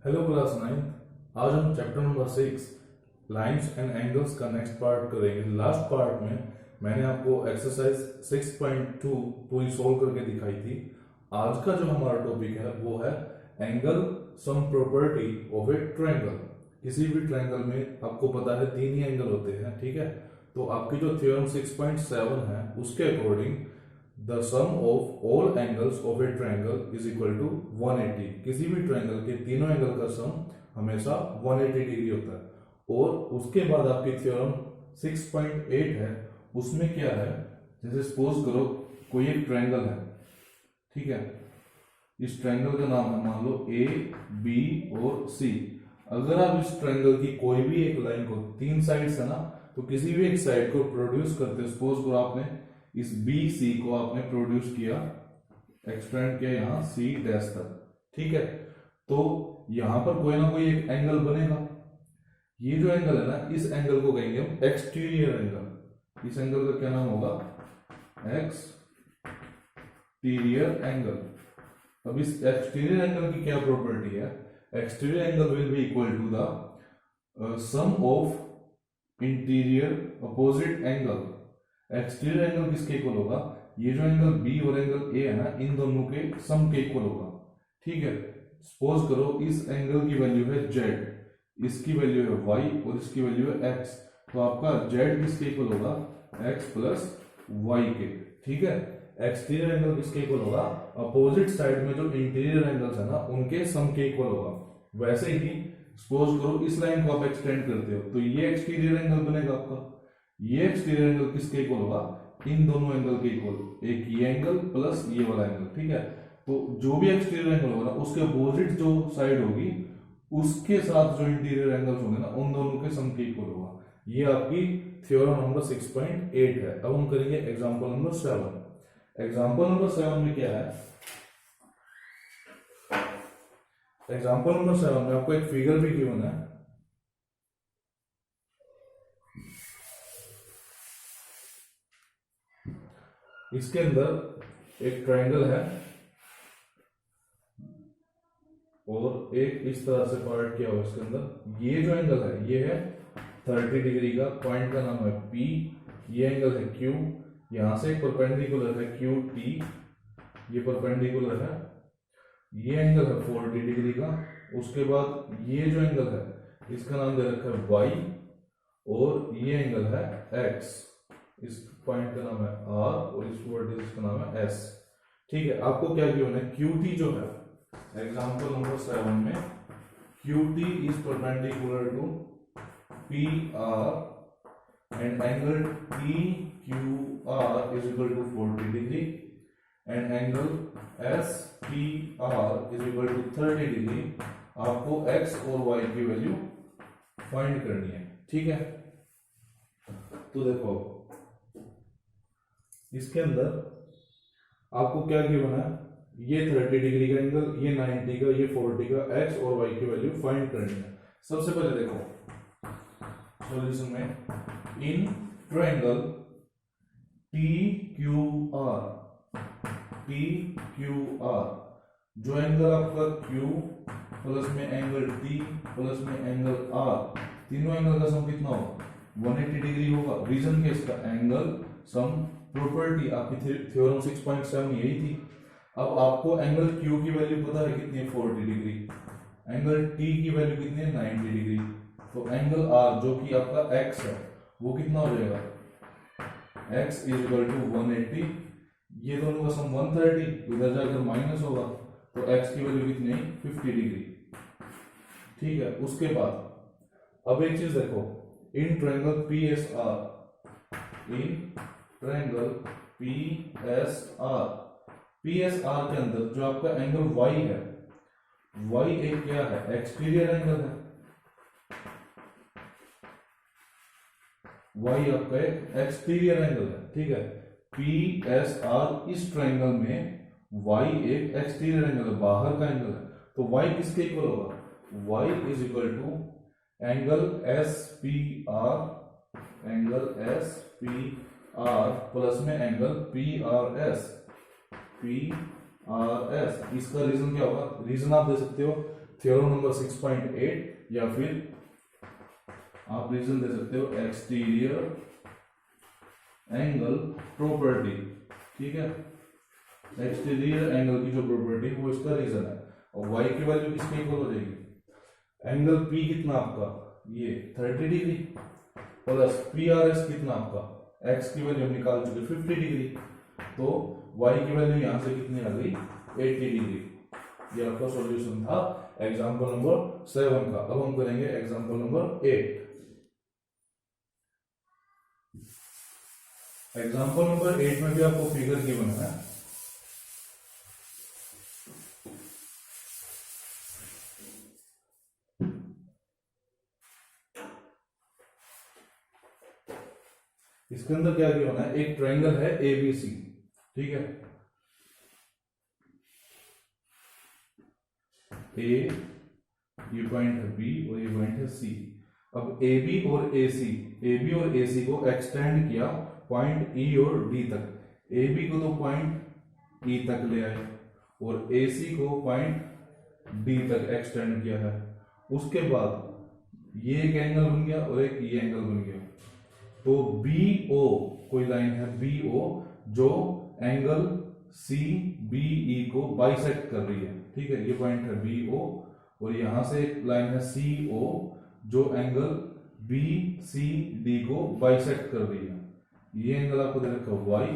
Hello class 9। आज हम chapter number 6 lines and angles का नेक्स्ट पार्ट करेंगे। लास्ट पार्ट में मैंने आपको एक्सरसाइज 6.2 पूरी सोल्व करके दिखाई थी। आज का जो हमारा टॉपिक है वो है angle sum property of a triangle. किसी भी ट्रायंगल में आपको पता है तीन ही एंगल होते हैं, ठीक है। तो आपकी जो थ्योरम 6.7 है उसके according the sum of all angles of a triangle is equal to 180। किसी भी ट्रायंगल के तीनों एंगल का सम हमेशा 180 डिग्री होता है। और उसके बाद आपकी थ्योरम 6.8 है, उसमें क्या है, जैसे सपोज करो कोई एक ट्रायंगल है, ठीक है। इस ट्रायंगल का नाम है मान लो ए, बी और सी। अगर आप इस ट्रायंगल की कोई भी एक लाइन को, तीन साइड्स है ना, तो किसी भी एक साइड को प्रोड्यूस करते, सपोज करो आपने इस बी सी को आपने प्रोड्यूस किया, एक्सपेंड किया यहां सी डैश तक, ठीक है। तो यहां पर कोई ना कोई एक एंगल बनेगा। ये जो एंगल है ना, इस एंगल को कहेंगे हम एक्सटीरियर एंगल। इस एंगल का क्या नाम होगा? Exterior angle. अब इस एक्सटीरियर एंगल की क्या प्रॉपर्टी है? Exterior angle will be equal to the sum of interior opposite angle. Exterior angle किसके इक्वल होगा? ये जो एंगल बी और एंगल ए है ना, इन दोनों के सम के इक्वल होगा, ठीक है। सपोज करो इस एंगल की वैल्यू है जेड, इसकी वैल्यू है वाई और इसकी वैल्यू है एक्स। तो आपका जेड किसके इक्वल होगा? एक्स प्लस वाई के, ठीक है। एक्सटीरियर एंगल किसके इक्वल होगा? अपोजिट साइड में जो इंटीरियर एंगल्स है ना, उनके सम के इक्वल होगा। वैसे ही सपोज करो इस लाइन को आप एक्सटेंड करते हो, तो ये एक्सटीरियर एंगल बनेगा आपका। ये एक्सटीरियर एंगल किसके इक्वल होगा? इन दोनों एंगल के इक्वल, एक ये एंगल प्लस ये वाला एंगल, ठीक है। तो जो भी एक्सटीरियर एंगल होगा ना, उसके अपोजिट जो साइड होगी उसके साथ जो इंटीरियर एंगल्स होंगे ना, उन दोनों के सम के इक्वल होगा। ये आपकी थ्योरम नंबर 6.8 है। अब हम करेंगे एग्जांपल नंबर 7। एग्जांपल नंबर 7 में क्या है? एग्जांपल नंबर 7 में आपको एक फिगर भी गिवन है। इसके अंदर एक ट्रायंगल है और एक इस तरह से पार्ट किया हुआ इसके अंदर। ये जो एंगल है ये है 30 डिग्री का, पॉइंट का नाम है P। ये एंगल है Q, यहां से परपेंडिकुलर है QT, ये परपेंडिकुलर है। ये एंगल है 40 डिग्री का। उसके बाद ये जो एंगल है इसका नाम दे रखा है Y और ये एंगल है X। इस पॉइंट का नाम है R और इस वर्टिस का नाम है S, ठीक है। आपको क्या गिवन है? QT जो है एग्जांपल नंबर 7 में, QT is perpendicular to PR and angle TQR is equal to 40 degree and angle SPR is equal to 30 degree। आपको X और Y की वैल्यू फाइंड करनी है, ठीक है। तो देखो इसके अंदर आपको क्या गिवन है? ये 30 डिग्री का एंगल, ये 90 का, ये 40 का। X और Y की वैल्यू फाइंड करनी है। सबसे पहले देखो सॉल्यूशन में, इन ट्रायंगल TQR, जो एंगल आपका Q प्लस में एंगल T प्लस में एंगल R, तीनों एंगल का सम कितना होगा? 180 डिग्री होगा। रीजन क्या इसका? Angle sum property. आपकी थ्योरम 6.7 यही थी। अब आपको एंगल Q की वैल्यू पता है कितनी है? 40 डिग्री। एंगल T की वैल्यू कितनी है? 90 डिग्री। तो एंगल R जो कि आपका X है वो कितना हो जाएगा? X is equal to 180। ये दोनों का सम 130, इधर जाकर माइनस होगा, तो X की वैल्यू कितनी है? 50 डिग्री, ठीक है। उसके बाद अब एक चीज देखो, in triangle PSR, in triangle PSR के अंदर जो आपका एंगल Y है, Y एक क्या है? एक्सटीरियर एंगल है। Y आपका एक एक्सटीरियर एंगल है, ठीक है। PSR इस ट्रायंगल में Y एक एक्सटीरियर एंगल है, बाहर का एंगल है। तो Y किसके इक्वल होगा? Y is equal to angle SPR, angle SPR plus में एंगल PRS। इसका रीजन क्या होगा? रीजन आप दे सकते हो थ्योरम नंबर 6.8 या फिर आप रीजन दे सकते हो एक्सटीरियर एंगल प्रॉपर्टी। ठीक है, एक्सटीरियर एंगल की जो प्रॉपर्टी वो इसका रीजन है। और y की वैल्यू किसके इक्वल हो जाएगी? एंगल P कितना आपका, ये 30 डिग्री प्लस PRS कितना आपका, x की वैल्यू हम निकाल चुके 50 डिग्री, तो y की वैल्यू यहां से कितनी आ गई 80 डिग्री। ये आपका सॉल्यूशन था एग्जांपल नंबर 7 का। अब हम करेंगे एग्जांपल नंबर 8। एग्जांपल नंबर 8 में भी आपको फिगर गिवन है। इसके अंदर क्या गिवन है, एक ट्रायंगल है ABC। ठीक है, A, ये पॉइंट है B और ये पॉइंट है C। अब AB और AC को एक्सटेंड किया पॉइंट E और D तक। AB को तो पॉइंट E तक ले आए और AC को पॉइंट D तक एक्सटेंड किया है। उसके बाद ये एक एंगल बन गया और एक ये एंगल बन गया। तो BO, कोई लाइन है BO जो एंगल CBE को बाइसेक्ट कर रही है। ठीक है, ये पॉइंट है BO और यहां से एक लाइन है CO जो एंगल BCD को बाइसेक्ट कर रही है। ये एंगल आपको दे रखा है Y,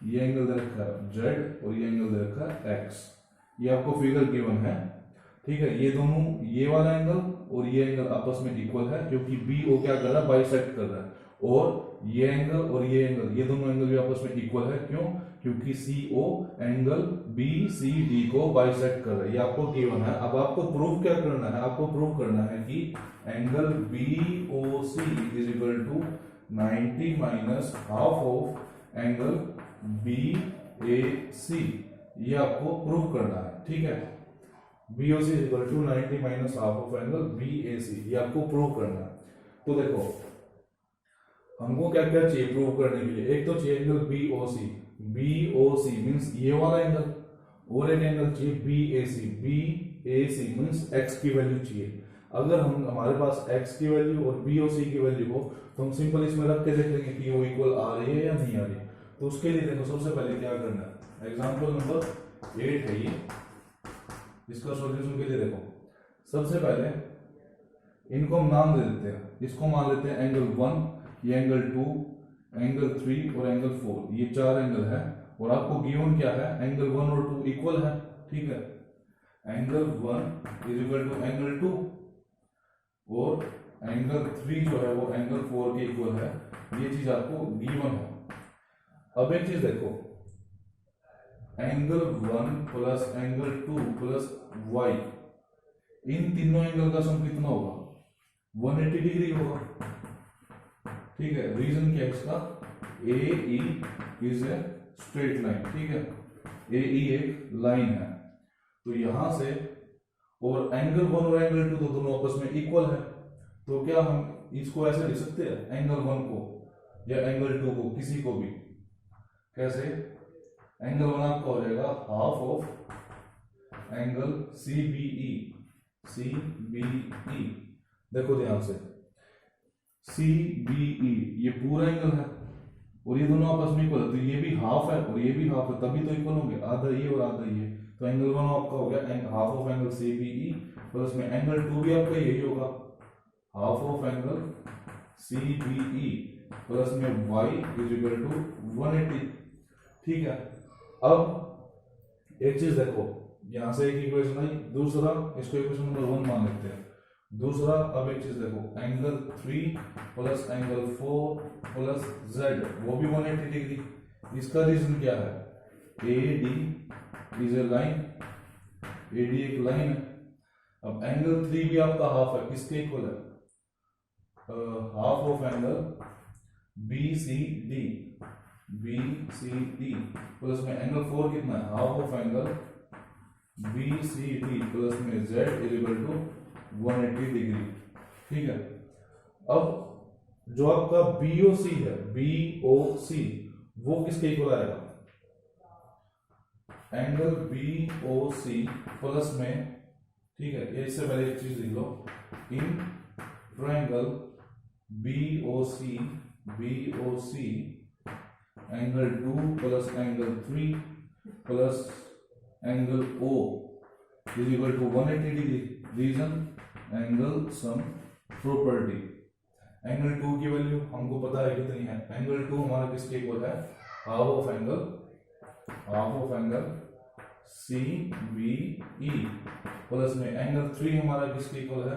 ये एंगल दे रखा है Z और ये एंगल दे रखा है X। ये आपको फिगर गिवन है। ठीक है, ये दोनों, ये वाला एंगल और ये एंगल आपस में इक्वल है क्योंकि BO क्या कर रहा है, बाइसेक्ट कर रहा है। और ये एंगल और ये एंगल, ये दोनों एंगल भी आपस में इक्वल है। क्यों? क्योंकि CO एंगल BCD को बाइसेक्ट कर रहा है। ये आपको गिवन है। अब आपको प्रूफ क्या करना है, आपको प्रूफ करना है कि angle BOC is equal to 90 minus half of angle BAC। ये आपको प्रूफ करना है। ठीक है, BOC is equal to 90 minus half of angle BAC, ये आपको प्रूव करना है। तो देखो हमको क्या क्या चाहिए प्रूव करने के लिए। एक तो चाहिए एंगल BOC मींस ये वाला एंगल, और एक एंगल चाहिए BAC मींस x की वैल्यू चाहिए। अगर हम हमारे पास x की वैल्यू और BOC की वैल्यू हो तो हम सिंपल इसमें रख के देख लेंगे कि वो इक्वल आ रही है या नहीं आ रही। तो उसके लिए देखो सबसे पहले क्या करना है, एग्जांपल नंबर 8 है ये, इसका सॉल्यूशन के लिए देखो सबसे पहले इनको हम नाम दे देते हैं। इसको मान लेते हैं एंगल 1, ये एंगल 2, एंगल 3 और एंगल 4, ये 4 एंगल है। और आपको गिवन क्या है, एंगल 1 और 2 इक्वल है। ठीक है, angle 1 is equal to angle 2 और एंगल 3 जो है वो एंगल 4 के इक्वल है। ये चीज आपको गिवन है। अब एक चीज देखो, angle 1 plus angle 2 plus y, इन तीनों एंगल का सम कितना होगा, 180 डिग्री होगा। ठीक है, रीजन क्या है इसका, AE is a straight line. ठीक है, AE एक लाइन है। तो यहां से और एंगल 1 और एंगल 2 तो दोनों आपस में इक्वल है। तो क्या हम इसको ऐसे लिख सकते हैं, एंगल 1 को या एंगल 2 को, किसी को भी, कैसे, एंगल 1 आपका हो जाएगा हाफ ऑफ एंगल CBE। देखो ध्यान से, CBE ये पूरा एंगल है और ये दोनों आपस में इक्वल है। तो ये भी हाफ है और ये भी हाफ है, तभी तो इक्वल होंगे, आधा ये और आधा ये। तो एंगल 1 आपका हो गया half of angle CBE plus में एंगल 2 भी आपका यही होगा, half of angle CBE plus में y इज इक्वल टू 180। ठीक है, अब एक चीज देखो, यहां से एक इक्वेशन आई, दूसरा इसको इक्वेशन नंबर 1 मान लेते हैं। दूसरा, अब एक चीज देखो, angle 3 plus angle 4 plus z, वो भी 180 डिग्री। इसका रीजन क्या है, AD is a line, AD एक लाइन है। अब एंगल 3 भी आपका हाफ है, किसके इक्वल है, half of angle BCD plus में एंगल 4 कितना है, half of angle BCD plus में z is equal to 180 degree. ठीक है, अब जो आपका BOC है, BOC वो किसके इक्वल आएगा, एंगल BOC प्लस में, ठीक है, ये इससे पहले एक चीज लिख लो, in triangle BOC angle 2 plus angle 3 plus angle O is equal to 180 degree. Reason angle sum property. Angle 2 की वैल्यू हमको पता है कितनी है, एंगल 2 हमारा किसके इक्वल है, half of angle CBE plus में एंगल 3 हमारा किसके इक्वल है,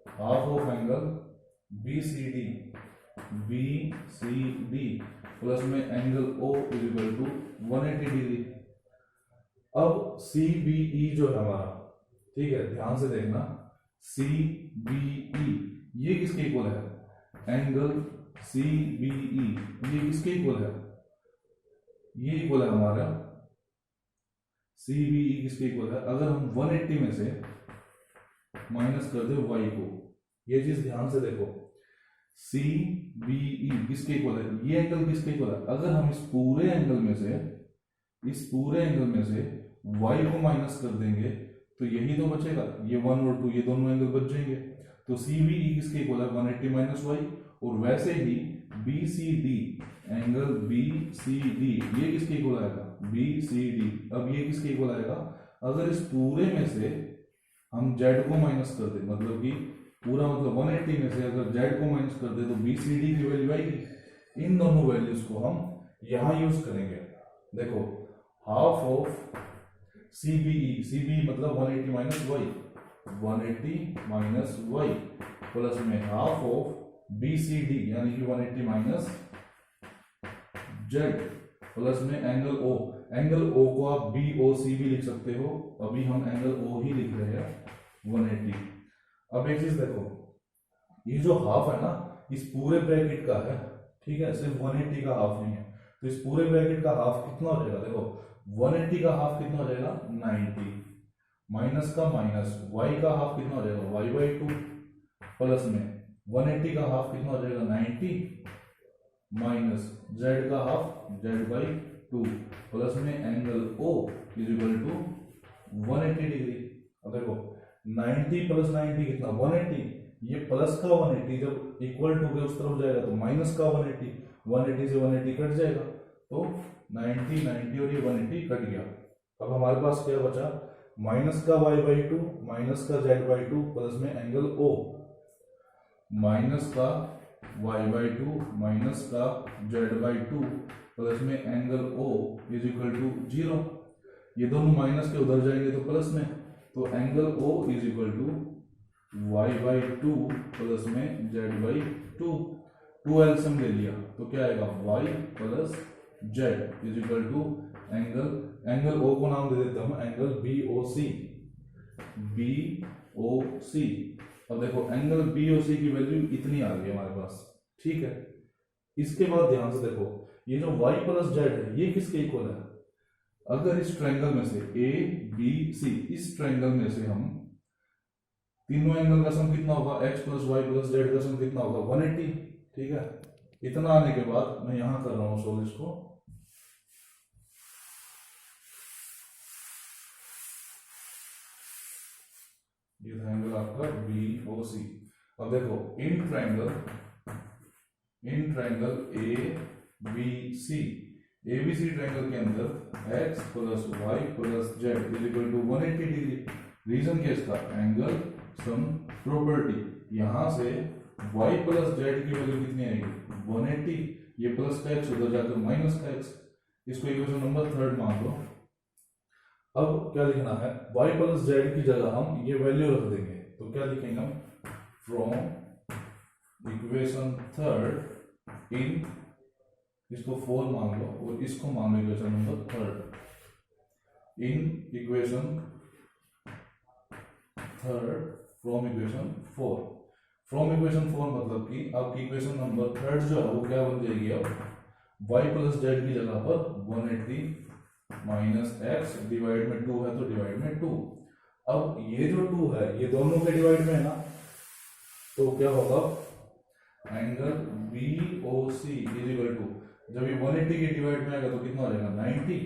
half of angle BCD plus में angle O is equal to 180 degree. अब CBE जो है हमारा, ठीक है, ध्यान से देखना, CBE ये किसके इक्वल है, एंगल CBE ये किसके इक्वल है, ये इक्वल है हमारा CBE किसके इक्वल है। अगर हम 180 में से माइनस कर दे y को, ये चीज ध्यान से देखो, CBE किसके इक्वल है, ये एंगल किसके इक्वल है। अगर हम इस पूरे एंगल में से y को माइनस कर देंगे तो यही तो बचेगा, ये 1 और 2 ये दोनों एंगल बच जाएंगे। तो CBE किसके इक्वल है, 180 माइनस y। और वैसे ही BCD एंगल BCD ये किसके इक्वल आएगा, BCD। अब ये किसके इक्वल आएगा, अगर इस पूरे में से हम z को माइनस कर दे, मतलब कि पूरा मतलब 180 में से अगर z को माइनस कर दे तो BCD की वैल्यू आएगी। इन दोनों वैल्यूज को हम यहां यूज करेंगे। देखो, हाफ ऑफ CBE मतलब 180 minus y, 180 minus y plus में हाफ ऑफ BCD यानी कि 180 माइनस z प्लस में एंगल O। एंगल O को आप BOC भी लिख सकते हो, अभी हम एंगल O ही लिख रहे हैं 180। अब एक चीज देखो, ये जो हाफ है ना, इस पूरे ब्रैकेट का है, ठीक है, सिर्फ 180 का हाफ नहीं है। तो इस पूरे ब्रैकेट का हाफ कितना हो जाएगा, देखो 180 का हाफ कितना हो जाएगा, 90 माइनस का माइनस, y का हाफ कितना हो जाएगा, y/2 प्लस में 180 का हाफ कितना हो जाएगा, 90 माइनस z का हाफ z/2 प्लस में angle O is equal to 180 degree. अब देखो 90 प्लस 90 कितना, 180, ये प्लस का 180 जब इक्वल टू के उस तरफ जाएगा तो माइनस का 180, 180 से 180 कट जाएगा, तो 90 90 और ये 180 कट गया। अब हमारे पास क्या बचा, माइनस का y/2 माइनस का z/2 प्लस में एंगल O, माइनस का y/2 माइनस का z/2 प्लस में angle O is equal to 0। ये दोनों माइनस के उधर जाएंगे तो प्लस में, तो angle O is equal to y/2 plus में z/2। 2 एलसीएम ले लिया तो क्या आएगा, y plus z is equal to angle O को नाम दे देते हम एंगल BOC। अब देखो एंगल BOC की वैल्यू इतनी आ गई हमारे पास, ठीक है। इसके बाद ध्यान से देखो, ये जो y प्लस z है ये किसके इक्वल है। अगर इस ट्रायंगल में से ABC, इस ट्रायंगल में से हम तीनों एंगल का सम कितना होगा, x plus y plus z का सम कितना होगा, 180, ठीक है। इतना आने के बाद मैं यहां कर रहा हूं सोल्व इसको। ये था एंगल आपका BOC। अब देखो इन ट्रायंगल ABC ट्रायंगल के अंदर x plus y plus z is equal to 180 degree. Reason क्या इसका, एंगल सम प्रॉपर्टी। यहां से y प्लस z की वैल्यू कितनी आएगी, 180, ये प्लस का x उधर जाकर माइनस का x, इसको इक्वेशन नंबर 3 मान लो। अब क्या लिखना है, y प्लस z की जगह हम ये वैल्यू रख देंगे, तो क्या लिखेंगे हम, फ्रॉम इक्वेशन 3 इन, इसको 4 मान लो और इसको मान लो equation number 3, in equation 3 from equation 4। From equation 4 मतलब कि आपकी इक्वेशन नंबर 3 जो है वो क्या बन जाएगी, अब y प्लस z की जगह पर 180 माइनस एक्स डिवाइड में 2 है तो डिवाइड में 2। अब ये जो 2 है ये दोनों के डिवाइड में है ना, तो क्या होगा, angle BOC is equal to, जब ये 180 के डिवाइड में आएगा तो कितना हो जाएगा, 90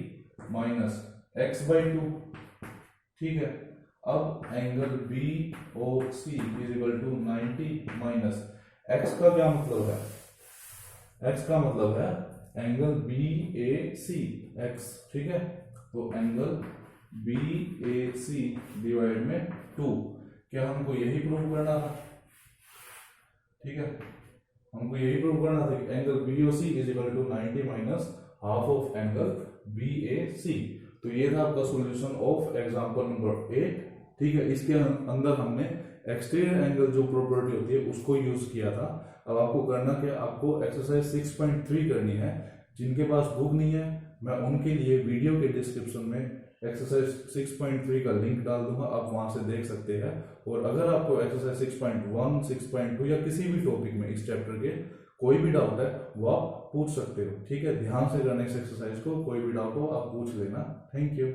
माइनस x/2, ठीक है। अब angle B O C is equal to 90 minus X का क्या मतलब है, एक्स का मतलब है angle B A C X, ठीक है। तो angle B A C divide में 2, क्या हमको यही प्रूव करना था, ठीक है, हमको यही प्रूव करना था कि angle B O C is equal to 90 minus half of angle B A C. तो ये था आपका सॉल्यूशन ऑफ एग्जांपल नंबर 8, ठीक है। इसके अंदर हमने एक्सटीरियर एंगल जो प्रॉपर्टी होती है उसको यूज किया था। अब आपको करना क्या, आपको एक्सरसाइज 6.3 करनी है। जिनके पास बुक नहीं है मैं उनके लिए वीडियो के डिस्क्रिप्शन में एक्सरसाइज 6.3 का लिंक डाल दूंगा, आप वहां से देख सकते हैं। और अगर आपको एक्सरसाइज 6.1, 6.2 या किसी भी टॉपिक में इस चैप्टर के कोई भी डाउट है वो आप पूछ सकते हो, ठीक है। ध्यान से करने इस एक्सरसाइज को, कोई भी डाउट हो आप पूछ लेना। Thank you.